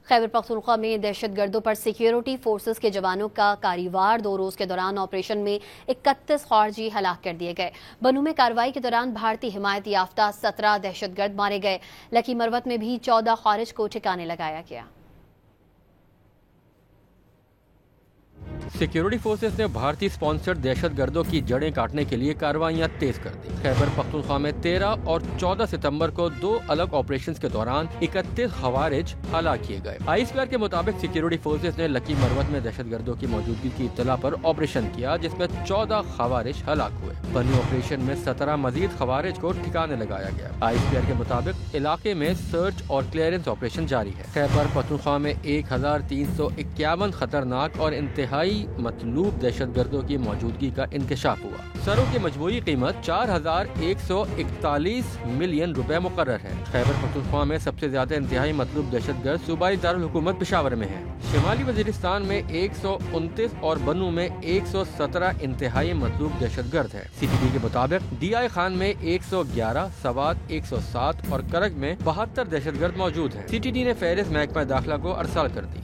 خیبر پختونخوا میں دہشت گردوں پر سیکیورٹی فورسز کے جوانوں کا کاریوار 2 روز کے دوران آپریشن میں 31 خارجی ہلاک کر دیے گئے۔ بنوں میں کارروائی کے دوران بھارتی حمایت یافتہ 17 دہشت گرد مارے گئے۔ لکی مروت میں بھی 14 خارج کو ٹھکانے لگایا گیا۔ سیکیورٹی فورسز نے بھارتی سپانسرڈ دہشت گردوں کی جڑیں کاٹنے کے لیے کارروائیاں تیز کر دی۔ خیبر پختونخوا میں 13 اور 14 ستمبر کو 2 الگ آپریشنز کے دوران 31 خوارج ہلاک کیے گئے۔ ISPR کے مطابق سیکیورٹی فورسز نے لکی مروت میں دہشت گردوں کی موجودگی کی اطلاع پر آپریشن کیا، جس میں 14 خوارج ہلاک ہوئے۔ بنی آپریشن میں 17 مزید خوارج کو ٹھکانے لگایا گیا۔ ISPR کے مطابق علاقے میں سرچ اور کلیئرنس آپریشن جاری ہے۔ خیبر پختونخوا میں 1351 خطرناک اور انتہائی مطلوب دہشت گردوں کی موجودگی کا انکشاف ہوا۔ سروں کی مجموعی قیمت 4141 ملین روپے مقرر ہے۔ خیبر پختونخوا میں سب سے زیادہ انتہائی مطلوب دہشت گرد صوبائی دارالحکومت پشاور میں ہیں۔ شمالی وزیرستان میں 129 اور بنوں میں 117 انتہائی مطلوب دہشت گرد ہیں۔ CTD کے مطابق DI خان میں 111، سوات 107 اور کرگ میں 72 دہشت گرد موجود ہیں۔ CTD نے فہرست محکمہ داخلہ کو ارسال کر دی۔